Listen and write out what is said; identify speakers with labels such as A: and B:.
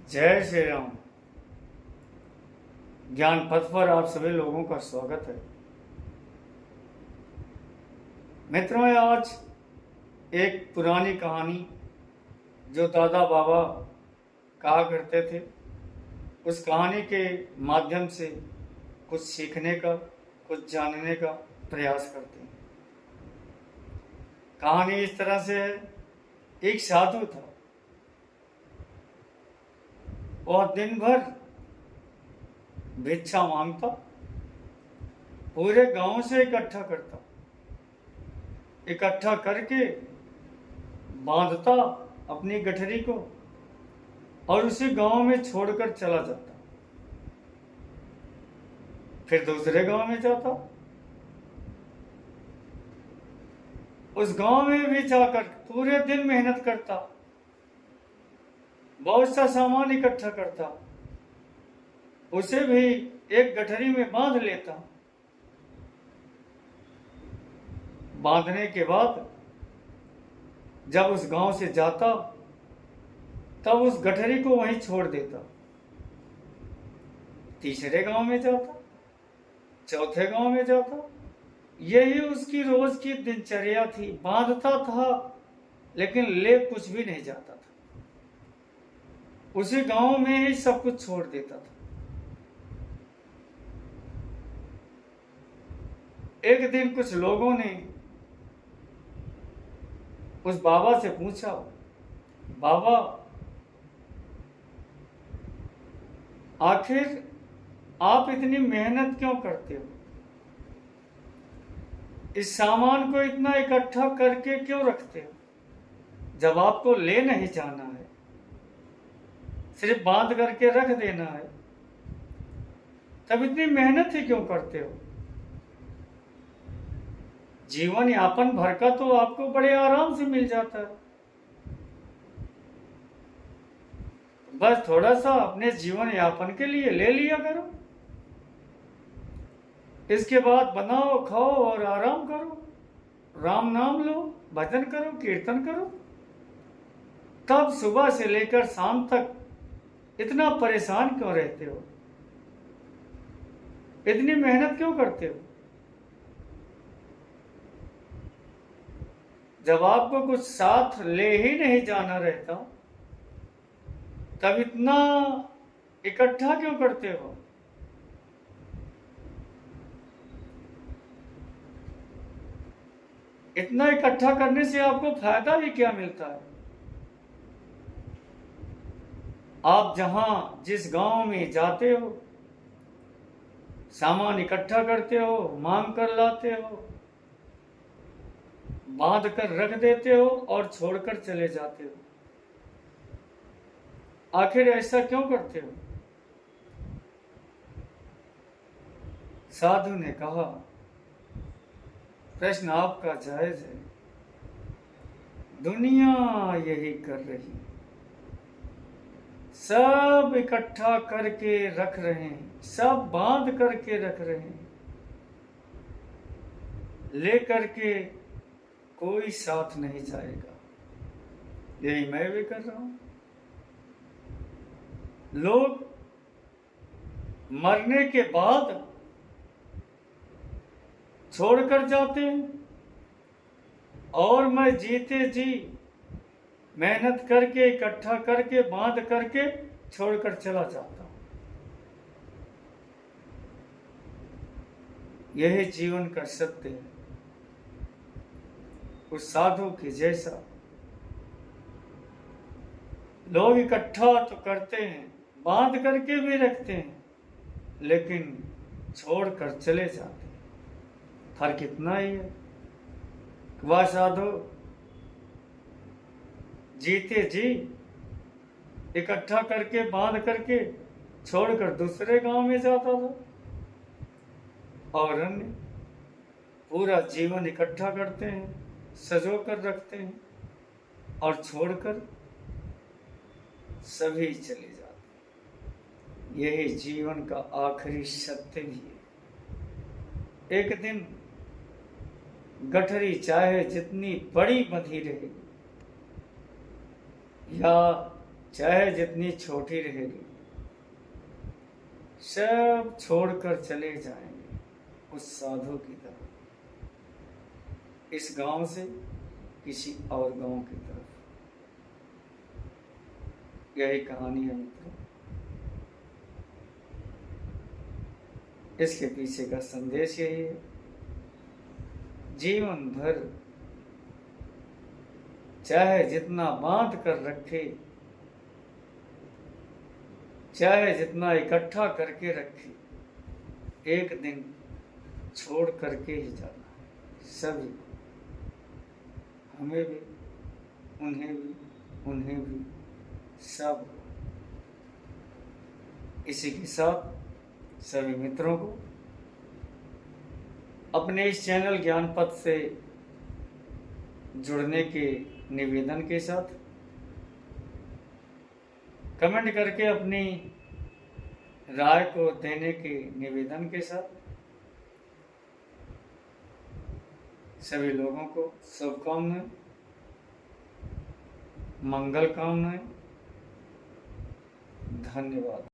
A: जय श्री राम। ज्ञान पथ पर आप सभी लोगों का स्वागत है। मित्रों, आज एक पुरानी कहानी जो दादा बाबा कहा करते थे, उस कहानी के माध्यम से कुछ सीखने का, कुछ जानने का प्रयास करते हैं। कहानी इस तरह से है, एक साधु था। वह दिन भर भिक्षा मांगता, पूरे गांव से इकट्ठा करके बांधता अपनी गठरी को और उसी गांव में छोड़कर चला जाता। फिर दूसरे गांव में जाता, उस गांव में भी जाकर पूरे दिन मेहनत करता, बहुत सा सामान इकट्ठा करता, उसे भी एक गठरी में बांध लेता। बांधने के बाद जब उस गांव से जाता, तब उस गठरी को वहीं छोड़ देता। तीसरे गांव में जाता, चौथे गांव में जाता। यही उसकी रोज की दिनचर्या थी। बांधता था लेकिन ले कुछ भी नहीं जाता था, उसी गांव में ही सब कुछ छोड़ देता था। एक दिन कुछ लोगों ने उस बाबा से पूछा, बाबा, आखिर आप इतनी मेहनत क्यों करते हो? इस सामान को इतना इकट्ठा करके क्यों रखते हो जब आपको ले नहीं जाना है? सिर्फ बांध करके रख देना है, तब इतनी मेहनत ही क्यों करते हो? जीवन यापन भर का तो आपको बड़े आराम से मिल जाता है। बस थोड़ा सा अपने जीवन यापन के लिए ले लिया करो, इसके बाद बनाओ, खाओ और आराम करो, राम नाम लो, भजन करो, कीर्तन करो। तब सुबह से लेकर शाम तक इतना परेशान क्यों रहते हो? इतनी मेहनत क्यों करते हो? जब आपको कुछ साथ ले ही नहीं जाना रहता, तब इतना इकट्ठा क्यों करते हो? इतना इकट्ठा करने से आपको फायदा ही क्या मिलता है? आप जहां जिस गांव में जाते हो, सामान इकट्ठा करते हो, मांग कर लाते हो, बांध कर रख देते हो और छोड़कर चले जाते हो। आखिर ऐसा क्यों करते हो? साधु ने कहा, प्रश्न आपका जायज है। दुनिया यही कर रही, सब इकट्ठा करके रख रहे हैं, सब बांध करके रख रहे हैं, लेकर के कोई साथ नहीं जाएगा। यही मैं भी कर रहा हूं। लोग मरने के बाद छोड़कर जाते हैं और मैं जीते जी मेहनत करके, इकट्ठा करके, बांध करके छोड़कर चला जाता हूं। यही जीवन का सत्य है। उस साधु के जैसा लोग इकट्ठा तो करते हैं, बांध करके भी रखते हैं, लेकिन छोड़कर चले जाते हैं। फर्क इतना ही है। वह साधु जीते जी इकट्ठा करके, बांध करके छोड़कर दूसरे गांव में जाता था, और अन्य पूरा जीवन इकट्ठा करते हैं, सजो कर रखते हैं और छोड़कर सभी चले जाते हैं। यही जीवन का आखिरी सत्य भी है। एक दिन गठरी चाहे जितनी बड़ी बंधी रहे या चाहे जितनी छोटी रहेगी, सब छोड़कर चले जाएंगे उस साधु की तरफ, इस गांव से किसी और गांव की तरफ। यही कहानी है मित्रों। इसके पीछे का संदेश यही है, जीवन भर चाहे जितना बांध कर रखे, चाहे जितना इकट्ठा करके रखे, एक दिन छोड़ करके ही जाना है सभी, हमें भी, उन्हें भी, सब। इसी के साथ सभी मित्रों को अपने इस चैनल ज्ञान पथ से जुड़ने के निवेदन के साथ, कमेंट करके अपनी राय को देने के निवेदन के साथ, सभी लोगों को शुभकामनाएं, मंगल कामनाएं, धन्यवाद।